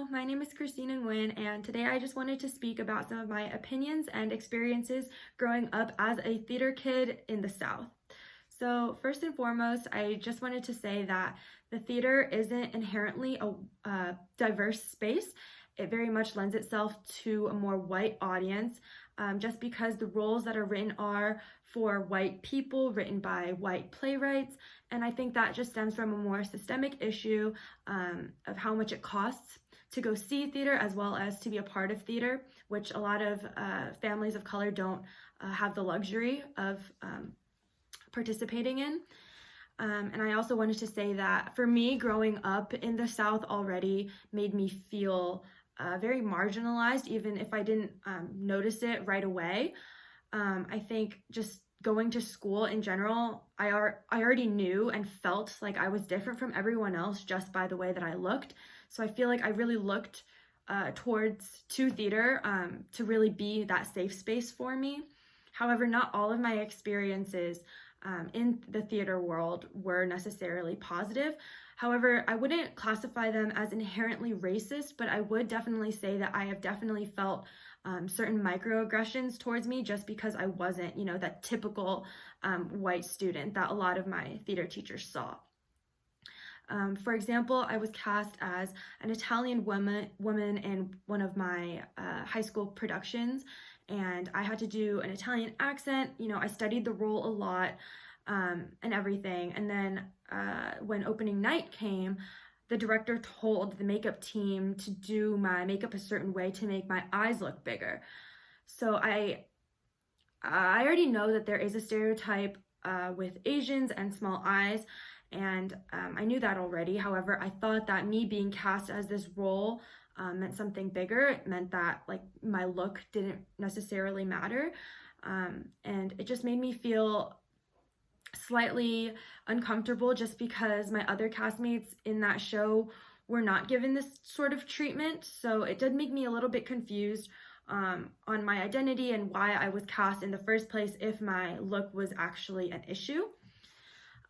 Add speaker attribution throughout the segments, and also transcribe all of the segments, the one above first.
Speaker 1: Hello, my name is Christina Nguyen, and today I just wanted to speak about some of my opinions and experiences growing up as a theater kid in the South. So, first and foremost, I just wanted to say that the theater isn't inherently a diverse space. It very much lends itself to a more white audience, just because the roles that are written are for white people, written by white playwrights. And I think that just stems from a more systemic issue of how much it costs to go see theater as well as to be a part of theater, which a lot of families of color don't have the luxury of participating in. And I also wanted to say that for me, growing up in the South already made me feel very marginalized, even if I didn't notice it right away. I think just going to school in general, I already knew and felt like I was different from everyone else just by the way that I looked. So I feel like I really looked to theater to really be that safe space for me. However, not all of my experiences in the theater world were necessarily positive. However, I wouldn't classify them as inherently racist, but I would definitely say that I have definitely felt certain microaggressions towards me just because I wasn't, that typical white student that a lot of my theater teachers saw. For example, I was cast as an Italian woman in one of my high school productions, and I had to do an Italian accent. I studied the role a lot and everything. And then when opening night came, the director told the makeup team to do my makeup a certain way to make my eyes look bigger. So I already know that there is a stereotype with Asians and small eyes, and I knew that already. However, I thought that me being cast as this role meant something bigger. It meant that my look didn't necessarily matter, and it just made me feel slightly uncomfortable just because my other castmates in that show were not given this sort of treatment. So it did make me a little bit confused on my identity and why I was cast in the first place if my look was actually an issue.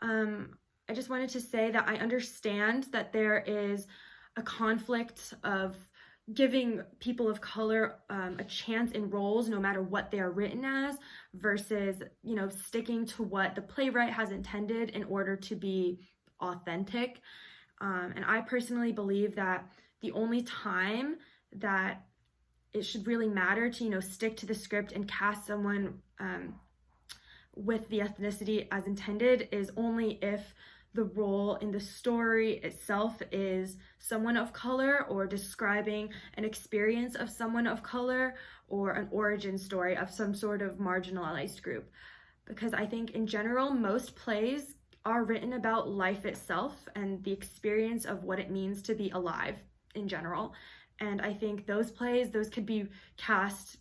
Speaker 1: I just wanted to say that I understand that there is a conflict of giving people of color a chance in roles no matter what they are written as versus sticking to what the playwright has intended in order to be authentic. And I personally believe that the only time that it should really matter to stick to the script and cast someone with the ethnicity as intended is only if the role in the story itself is someone of color or describing an experience of someone of color or an origin story of some sort of marginalized group. Because I think in general, most plays are written about life itself and the experience of what it means to be alive in general. And I think those could be cast,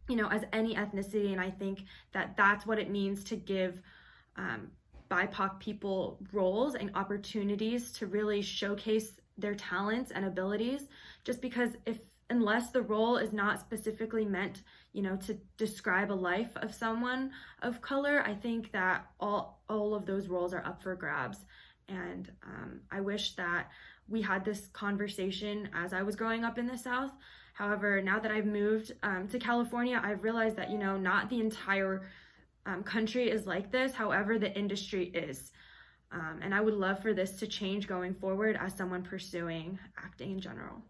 Speaker 1: as any ethnicity. And I think that that's what it means to give BIPOC people roles and opportunities to really showcase their talents and abilities, just because unless the role is not specifically meant to describe a life of someone of color, I think that all of those roles are up for grabs. And I wish that we had this conversation as I was growing up in the South. However, now that I've moved to California, I've realized that not the entire country is like this. However, the industry is. And I would love for this to change going forward as someone pursuing acting in general.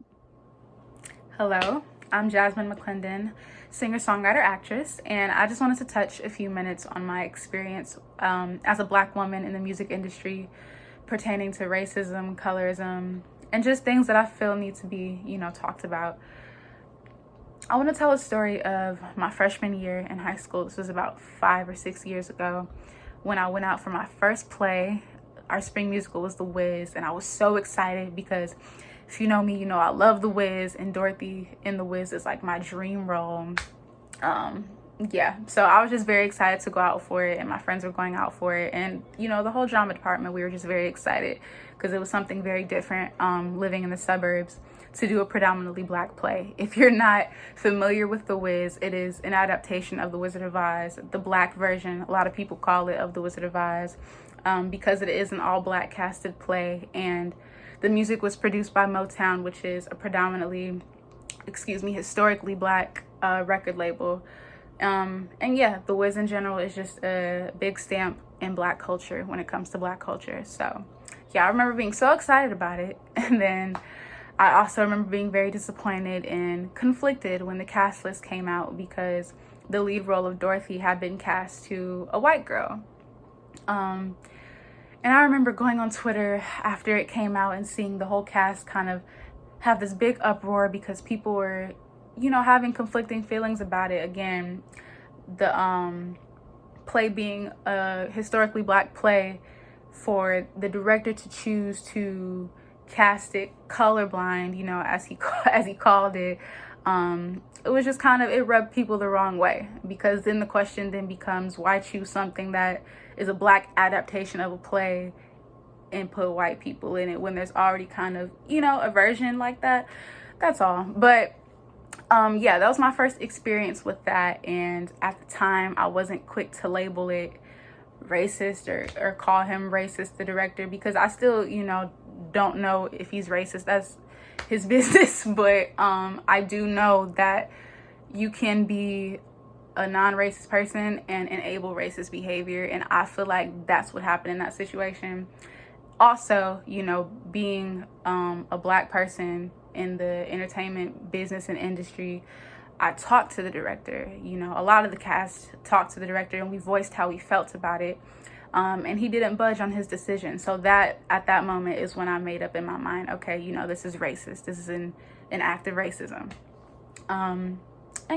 Speaker 2: Hello, I'm Jasmine McClendon, singer-songwriter, actress, and I just wanted to touch a few minutes on my experience as a Black woman in the music industry pertaining to racism, colorism, and just things that I feel need to be, talked about. I want to tell a story of my freshman year in high school. This was about 5 or 6 years ago when I went out for my first play. Our spring musical was The Wiz, and I was so excited because if you know me, I love The Wiz, and Dorothy in The Wiz is like my dream role. So I was just very excited to go out for it, and my friends were going out for it, and the whole drama department, we were just very excited because it was something very different living in the suburbs to do a predominantly Black play. If you're not familiar with The Wiz, it is an adaptation of The Wizard of Oz, the Black version. A lot of people call it of The Wizard of Oz because it is an all Black casted play, and The music was produced by Motown, which is a predominantly, historically black record label. And yeah, The Wiz in general is just a big stamp in black culture when it comes to black culture. So yeah, I remember being so excited about it. And then I also remember being very disappointed and conflicted when the cast list came out, because the lead role of Dorothy had been cast to a white girl. And I remember going on Twitter after it came out and seeing the whole cast kind of have this big uproar because people were, having conflicting feelings about it. Again, the play being a historically black play, for the director to choose to cast it colorblind, as he called it. It was just it rubbed people the wrong way, because then the question then becomes, why choose something that is a black adaptation of a play and put white people in it when there's already a version like that? That's all. But yeah, that was my first experience with that, and at the time I wasn't quick to label it racist or call him racist, the director, because I still don't know if he's racist. That's his business. But I do know that you can be a non-racist person and enable racist behavior, and I feel like that's what happened in that situation. Also, being a black person in the entertainment business and industry, I talked to the director. A lot of the cast talked to the director, and we voiced how we felt about it. And he didn't budge on his decision. So that, at that moment, is when I made up in my mind, okay, this is racist. This is an act of racism. And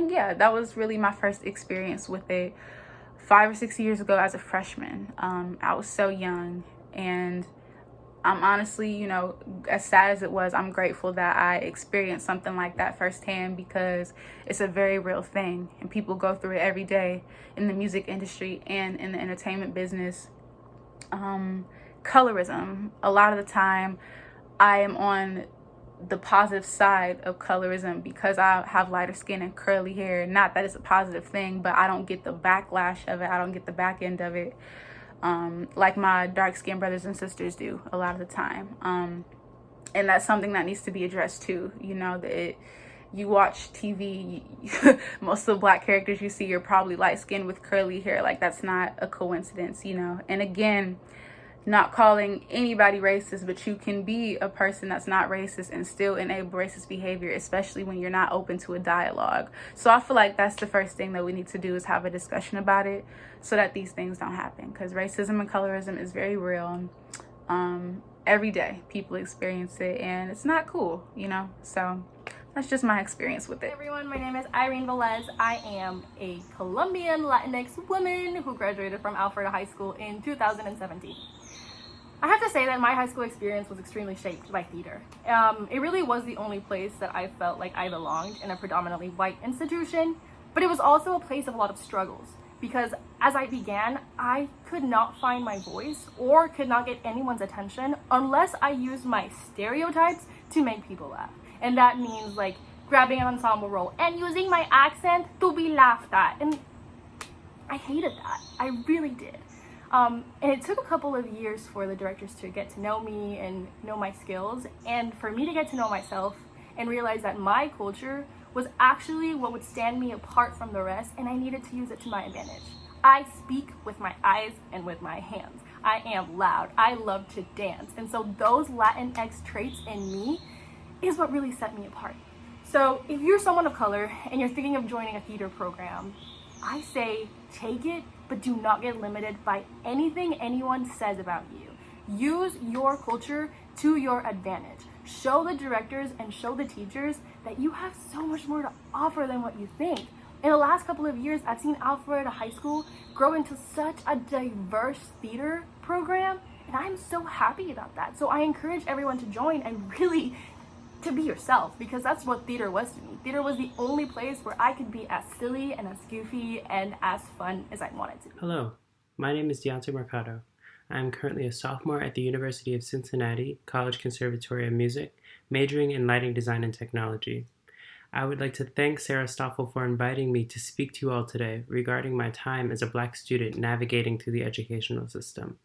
Speaker 2: yeah, that was really my first experience with it 5 or 6 years ago as a freshman. I was so young, and I'm honestly, as sad as it was, I'm grateful that I experienced something like that firsthand, because it's a very real thing and people go through it every day in the music industry and in the entertainment business. Colorism. A lot of the time I am on the positive side of colorism because I have lighter skin and curly hair. Not that it's a positive thing, but I don't get the backlash of it. I don't get the back end of it. Like my dark-skinned brothers and sisters do a lot of the time. And that's something that needs to be addressed too. That you watch TV, most of the black characters you see are probably light-skinned with curly hair. Like, that's not a coincidence, And again, not calling anybody racist, but you can be a person that's not racist and still enable racist behavior, especially when you're not open to a dialogue. So I feel like that's the first thing that we need to do, is have a discussion about it so that these things don't happen, because racism and colorism is very real. Every day people experience it, and it's not cool, So that's just my experience with it.
Speaker 3: Hey everyone, my name is Irene Velez. I am a Colombian Latinx woman who graduated from Alfreda High School in 2017. I have to say that my high school experience was extremely shaped by theater. It really was the only place that I felt like I belonged in a predominantly white institution, but it was also a place of a lot of struggles, because as I began, I could not find my voice or could not get anyone's attention unless I used my stereotypes to make people laugh. And that means like grabbing an ensemble role and using my accent to be laughed at. And I hated that. I really did. And it took a couple of years for the directors to get to know me and know my skills, and for me to get to know myself and realize that my culture was actually what would stand me apart from the rest, and I needed to use it to my advantage. I speak with my eyes and with my hands. I am loud. I love to dance. And so those Latinx traits in me is what really set me apart. So if you're someone of color and you're thinking of joining a theater program, I say take it, but do not get limited by anything anyone says about you. Use your culture to your advantage. Show the directors and show the teachers that you have so much more to offer than what you think. In the last couple of years, I've seen Alfreda High School grow into such a diverse theater program, and I'm so happy about that. So I encourage everyone to join and really to be yourself, because that's what theater was to me. Theater was the only place where I could be as silly and as goofy and as fun as I wanted to be.
Speaker 4: Hello, my name is Deontay Mercado. I am currently a sophomore at the University of Cincinnati College Conservatory of Music, majoring in lighting design and technology. I would like to thank Sarah Stoffel for inviting me to speak to you all today regarding my time as a Black student navigating through the educational system.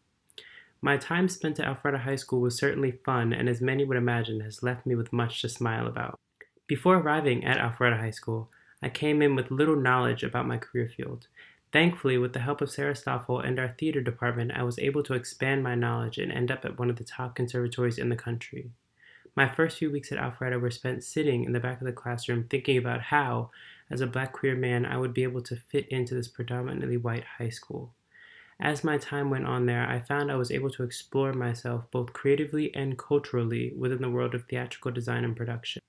Speaker 4: My time spent at Alpharetta High School was certainly fun, and as many would imagine, has left me with much to smile about. Before arriving at Alpharetta High School, I came in with little knowledge about my career field. Thankfully, with the help of Sarah Stoffel and our theater department, I was able to expand my knowledge and end up at one of the top conservatories in the country. My first few weeks at Alpharetta were spent sitting in the back of the classroom thinking about how, as a Black queer man, I would be able to fit into this predominantly white high school. As my time went on there, I found I was able to explore myself both creatively and culturally within the world of theatrical design and production.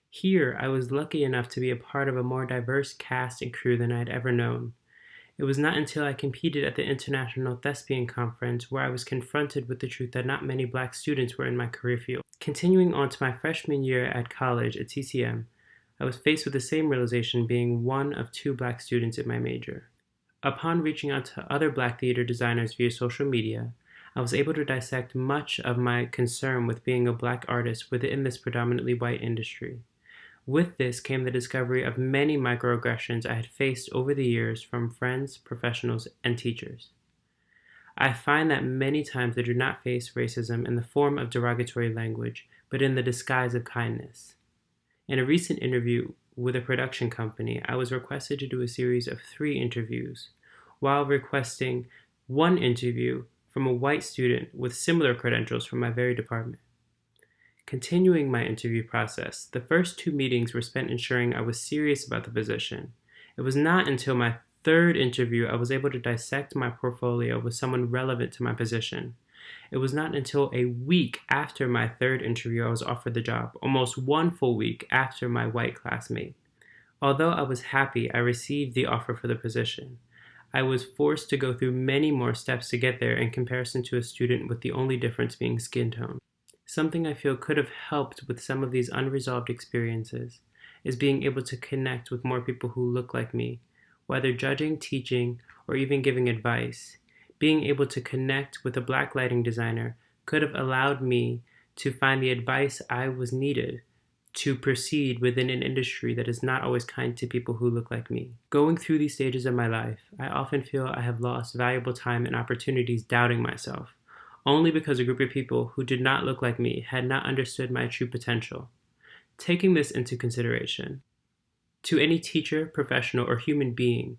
Speaker 4: Here, I was lucky enough to be a part of a more diverse cast and crew than I had ever known. It was not until I competed at the International Thespian Conference where I was confronted with the truth that not many Black students were in my career field. Continuing on to my freshman year at college at TCM, I was faced with the same realization being one of 2 Black students in my major. Upon reaching out to other Black theater designers via social media, I was able to dissect much of my concern with being a Black artist within this predominantly white industry. With this came the discovery of many microaggressions I had faced over the years from friends, professionals, and teachers. I find that many times I do not face racism in the form of derogatory language, but in the disguise of kindness. In a recent interview with a production company, I was requested to do a series of 3 interviews, while requesting 1 interview from a white student with similar credentials from my very department. Continuing my interview process, the first 2 meetings were spent ensuring I was serious about the position. It was not until my 3rd interview I was able to dissect my portfolio with someone relevant to my position. It was not until a week after my 3rd interview I was offered the job, almost 1 full week after my white classmate. Although I was happy I received the offer for the position, I was forced to go through many more steps to get there in comparison to a student with the only difference being skin tone. Something I feel could have helped with some of these unresolved experiences is being able to connect with more people who look like me, whether judging, teaching, or even giving advice. Being able to connect with a Black lighting designer could have allowed me to find the advice I was needed to proceed within an industry that is not always kind to people who look like me. Going through these stages of my life, I often feel I have lost valuable time and opportunities doubting myself, only because a group of people who did not look like me had not understood my true potential. Taking this into consideration, to any teacher, professional, or human being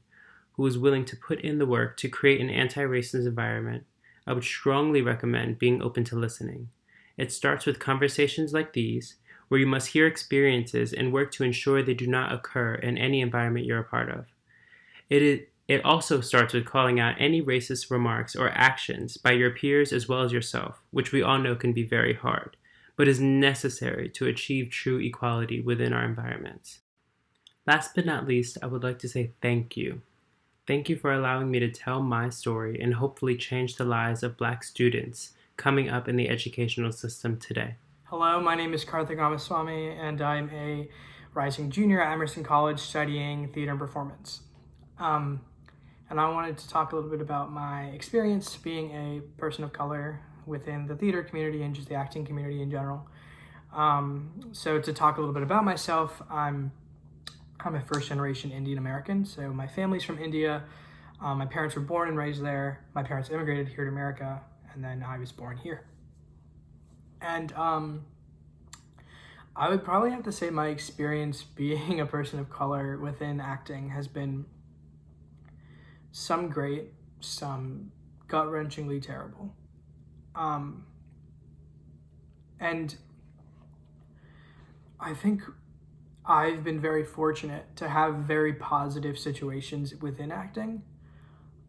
Speaker 4: who is willing to put in the work to create an anti-racist environment, I would strongly recommend being open to listening. It starts with conversations like these, where you must hear experiences and work to ensure they do not occur in any environment you're a part of. It also starts with calling out any racist remarks or actions by your peers as well as yourself, which we all know can be very hard, but is necessary to achieve true equality within our environments. Last but not least, I would like to say thank you. Thank you for allowing me to tell my story and hopefully change the lives of Black students coming up in the educational system today.
Speaker 5: Hello, my name is Karthik Ramaswamy, and I'm a rising junior at Emerson College studying theater and performance. And I wanted to talk a little bit about my experience being a person of color within the theater community and just the acting community in general. So to talk a little bit about myself, I'm a first generation Indian American. So my family's from India. My parents were born and raised there. My parents immigrated here to America, and then I was born here. And I would probably have to say my experience being a person of color within acting has been some great, some gut-wrenchingly terrible. And I think I've been very fortunate to have very positive situations within acting.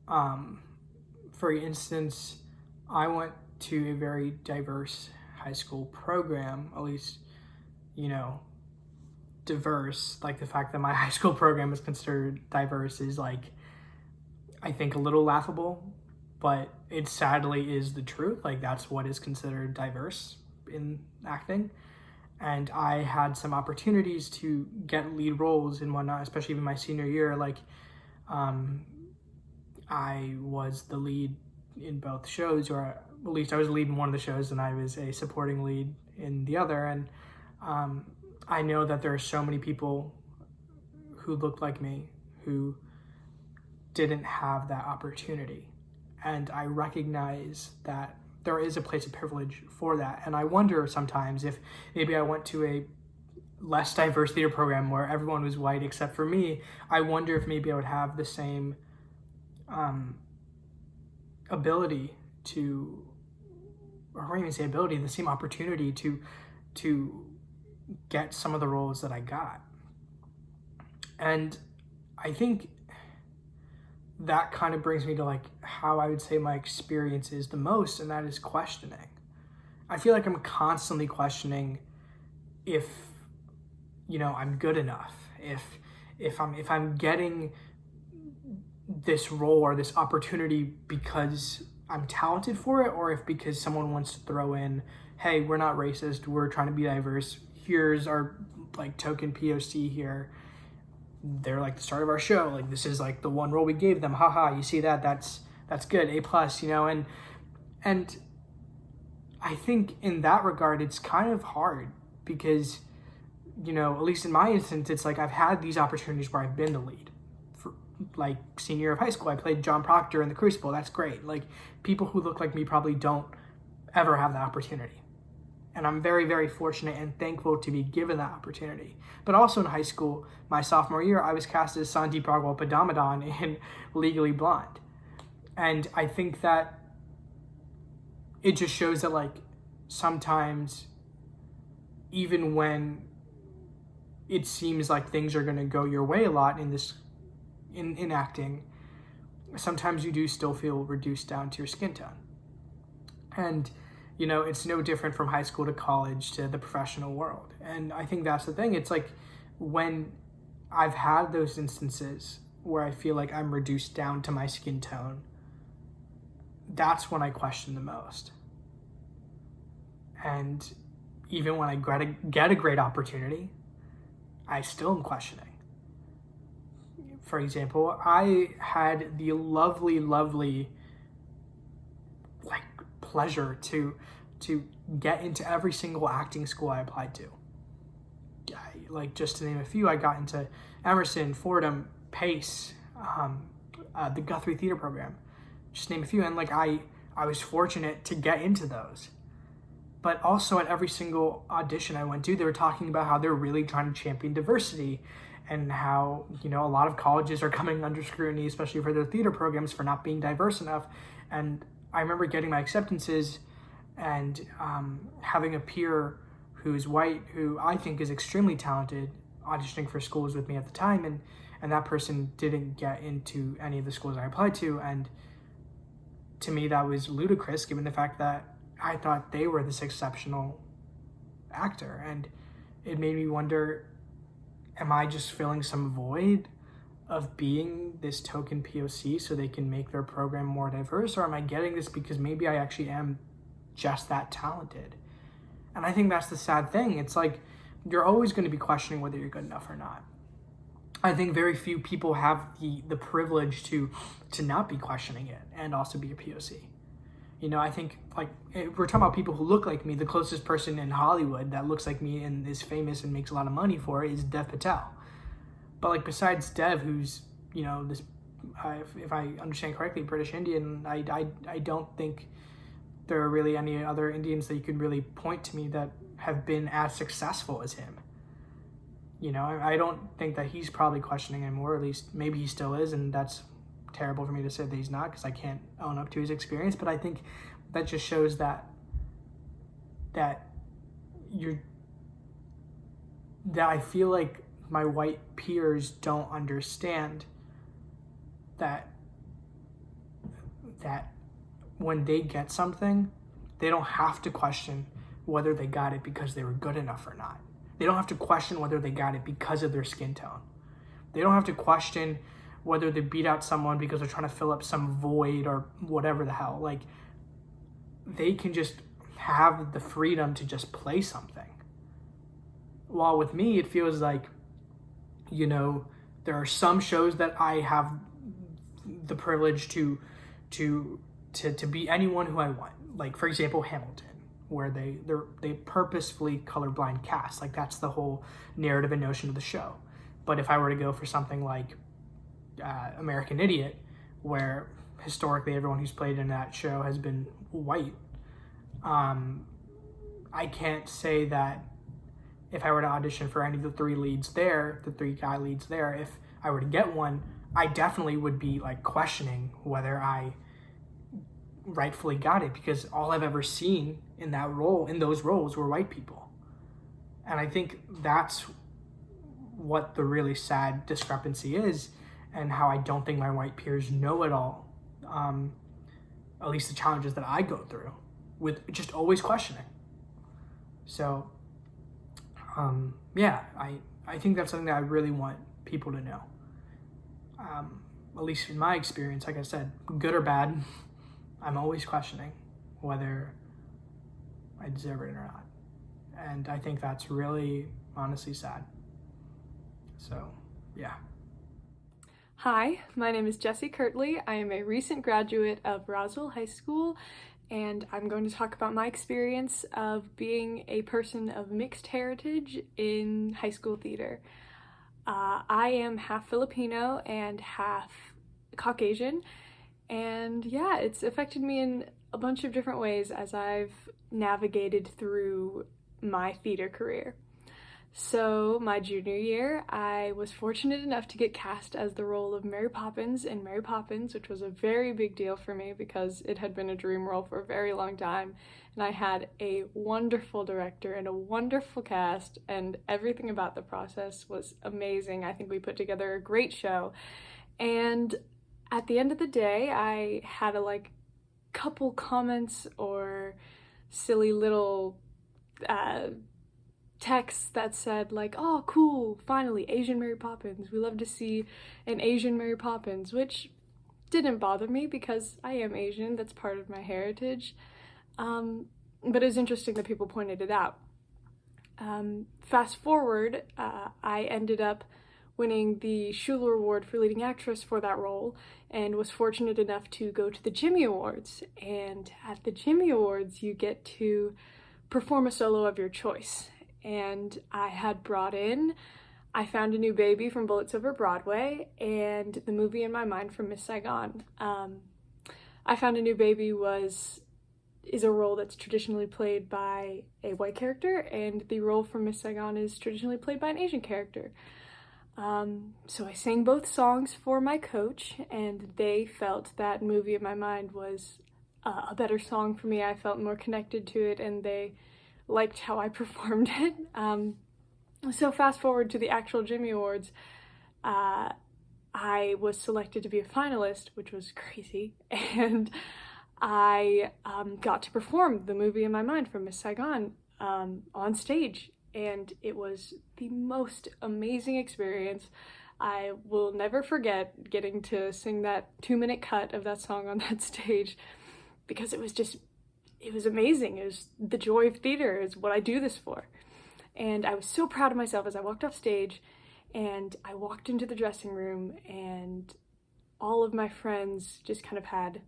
Speaker 5: For instance, I went to a very diverse high school program, at least, diverse. Like the fact that my high school program is considered diverse is I think a little laughable, but it sadly is the truth. That's what is considered diverse in acting. And I had some opportunities to get lead roles and whatnot, especially in my senior year. I was the lead in both shows, or at least I was the lead in one of the shows and I was a supporting lead in the other. And I know that there are so many people who looked like me who didn't have that opportunity. And I recognize that there is a place of privilege for that. And I wonder sometimes if maybe I went to a less diverse theater program where everyone was white except for me, I wonder if maybe I would have the same ability to, or I won't even say ability, the same opportunity to get some of the roles that I got. And I think that kind of brings me to like how I would say my experience is the most, and that is questioning. I feel like I'm constantly questioning if, you know, I'm good enough, if I'm getting this role or this opportunity because I'm talented for it, or if because someone wants to throw in, hey, we're not racist, we're trying to be diverse, here's our like token POC here. They're like the start of our show, like this is like the one role we gave them, haha, you see that's good, A+, you know. And I think in that regard it's kind of hard because, you know, at least in my instance, it's like I've had these opportunities where I've been the lead. For like senior year of high school, I played John Proctor in The Crucible. That's great. Like people who look like me probably don't ever have that opportunity. And I'm very, very fortunate and thankful to be given that opportunity. But also in high school, my sophomore year, I was cast as Sandeep Ragwal Padamadan in Legally Blonde. And I think that it just shows that like sometimes even when it seems like things are going to go your way a lot in acting, sometimes you do still feel reduced down to your skin tone. And you know, it's no different from high school to college to the professional world. And I think that's the thing. It's like when I've had those instances where I feel like I'm reduced down to my skin tone, that's when I question the most. And even when I get a great opportunity, I still am questioning. For example, I had the lovely like pleasure to get into every single acting school I applied to. Like just to name a few, I got into Emerson, Fordham, Pace, the Guthrie Theater Program, just name a few. And like I was fortunate to get into those. But also at every single audition I went to, they were talking about how they're really trying to champion diversity and how, you know, a lot of colleges are coming under scrutiny, especially for their theater programs, for not being diverse enough. And I remember getting my acceptances and having a peer who's white, who I think is extremely talented, auditioning for schools with me at the time, and that person didn't get into any of the schools I applied to. And to me, that was ludicrous, given the fact that I thought they were this exceptional actor. And it made me wonder, am I just filling some void of being this token POC so they can make their program more diverse? Or am I getting this because maybe I actually am just that talented? And I think that's the sad thing. It's like you're always going to be questioning whether you're good enough or not. I think very few people have the privilege to not be questioning it and also be a POC. You know, I think like if we're talking about people who look like me, the closest person in Hollywood that looks like me and is famous and makes a lot of money for it is Dev Patel. But like besides Dev, who's, you know, this, if I understand correctly, British Indian, I don't think there are really any other Indians that you could really point to me that have been as successful as him. You know, I don't think that he's probably questioning anymore, at least maybe he still is, and that's terrible for me to say that he's not because I can't own up to his experience. But I think that just shows that I feel like my white peers don't understand that when they get something, they don't have to question whether they got it because they were good enough or not. They don't have to question whether they got it because of their skin tone. They don't have to question whether they beat out someone because they're trying to fill up some void or whatever the hell. Like, they can just have the freedom to just play something. While with me, it feels like, you know, there are some shows that I have the privilege to be anyone who I want. Like, for example, Hamilton, where they purposefully colorblind cast. Like, that's the whole narrative and notion of the show. But if I were to go for something like American Idiot, where historically everyone who's played in that show has been white, I can't say that if I were to audition for any of the three guy leads there, if I were to get one, I definitely would be like questioning whether I rightfully got it, because all I've ever seen in those roles were white people. And I think that's what the really sad discrepancy is, and how I don't think my white peers know it all. At least the challenges that I go through with just always questioning. So yeah, I think that's something that I really want people to know. At least in my experience, like I said, good or bad, I'm always questioning whether I deserve it or not. And I think that's really, honestly sad. So, yeah.
Speaker 6: Hi, my name is Jessie Kirtley. I am a recent graduate of Roswell High School, and I'm going to talk about my experience of being a person of mixed heritage in high school theater. I am half Filipino and half Caucasian, and yeah, it's affected me in a bunch of different ways as I've navigated through my theater career. So my junior year, I was fortunate enough to get cast as the role of Mary Poppins in Mary Poppins, which was a very big deal for me because it had been a dream role for a very long time. And I had a wonderful director and a wonderful cast, and everything about the process was amazing. I think we put together a great show. And at the end of the day, I had a couple comments or silly little texts that said oh, cool, finally, Asian Mary Poppins. We love to see an Asian Mary Poppins, which didn't bother me because I am Asian. That's part of my heritage. But it was interesting that people pointed it out. Fast forward, I ended up winning the Schuler Award for leading actress for that role, and was fortunate enough to go to the Jimmy Awards. And at the Jimmy Awards, you get to perform a solo of your choice. And I had brought in I Found a New Baby from Bullets Over Broadway and The Movie in My Mind from Miss Saigon. I Found a New Baby is a role that's traditionally played by a white character, and the role from Miss Saigon is traditionally played by an Asian character. So I sang both songs for my coach, and they felt that Movie in My Mind was a better song for me. I felt more connected to it, and they liked how I performed it. So fast forward to the actual Jimmy Awards, I was selected to be a finalist, which was crazy, and I got to perform The Movie in My Mind from Miss Saigon on stage, and it was the most amazing experience. I will never forget getting to sing that 2-minute cut of that song on that stage, because it was amazing. It was the joy of theater, is what I do this for. And I was so proud of myself as I walked off stage, and I walked into the dressing room, and all of my friends just kind of had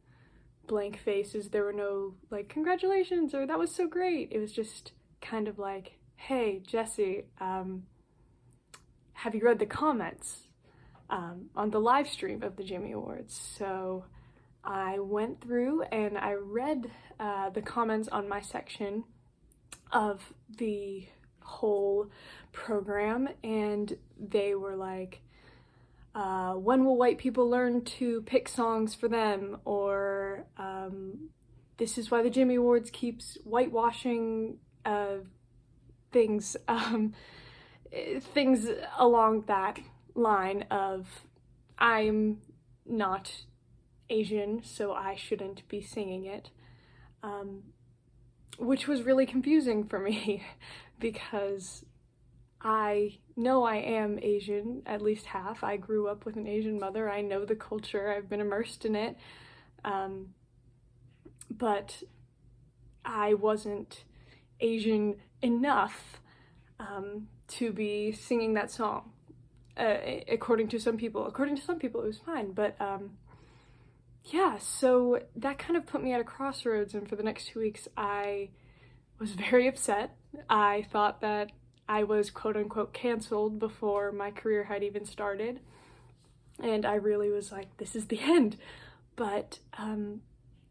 Speaker 6: blank faces. There were no congratulations or that was so great. It was just kind of hey, Jessie, have you read the comments on the live stream of the Jimmy Awards? So I went through and I read the comments on my section of the whole program, and they were when will white people learn to pick songs for them? Or this is why the Jimmy Awards keeps whitewashing things. Things along that line of, I'm not Asian, so I shouldn't be singing it. Which was really confusing for me because I know I am Asian, at least half. I grew up with an Asian mother. I know the culture. I've been immersed in it. But I wasn't Asian enough to be singing that song. According to some people. According to some people, it was fine. But yeah, so that kind of put me at a crossroads, and for the next 2 weeks, I was very upset. I thought that I was quote-unquote canceled before my career had even started, and I really was this is the end. But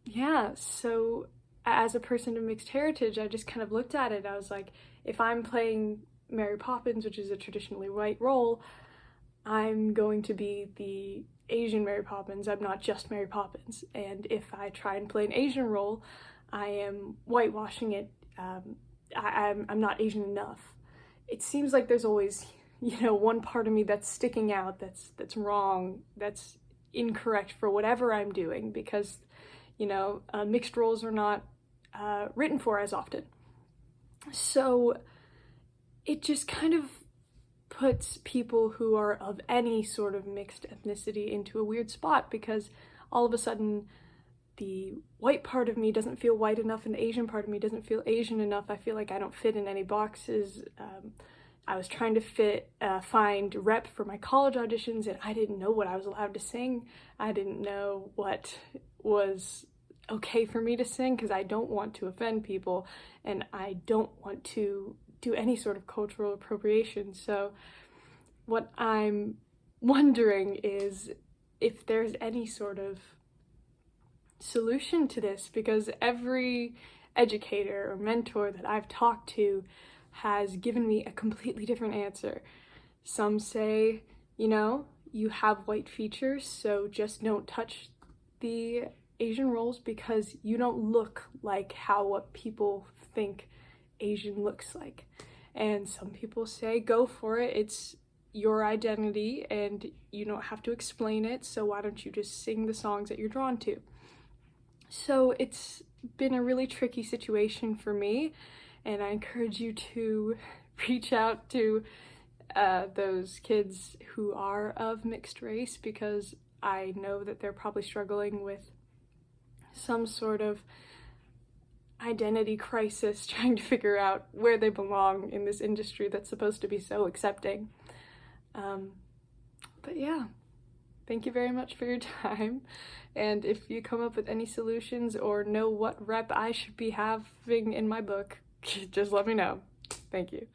Speaker 6: yeah, so as a person of mixed heritage, I just kind of looked at it. I was like, if I'm playing Mary Poppins, which is a traditionally white role, I'm going to be the Asian Mary Poppins. I'm not just Mary Poppins. And if I try and play an Asian role, I am whitewashing it. I'm not Asian enough. It seems like there's always, one part of me that's sticking out, that's wrong, that's incorrect for whatever I'm doing, because, mixed roles are not written for as often. So it just kind of puts people who are of any sort of mixed ethnicity into a weird spot, because all of a sudden the white part of me doesn't feel white enough and the Asian part of me doesn't feel Asian enough. I feel like I don't fit in any boxes. I was trying to find rep for my college auditions, and I didn't know what I was allowed to sing. I didn't know what was okay for me to sing, because I don't want to offend people and I don't want to do any sort of cultural appropriation. So what I'm wondering is if there's any sort of solution to this, because every educator or mentor that I've talked to has given me a completely different answer. Some say, you have white features, so just don't touch the Asian roles because you don't look like what people think Asian looks like. And some people say, go for it, it's your identity and you don't have to explain it, so why don't you just sing the songs that you're drawn to? So it's been a really tricky situation for me, and I encourage you to reach out to those kids who are of mixed race, because I know that they're probably struggling with some sort of identity crisis, trying to figure out where they belong in this industry that's supposed to be so accepting. But yeah, thank you very much for your time, and if you come up with any solutions or know what rep I should be having in my book, just let me know. Thank you.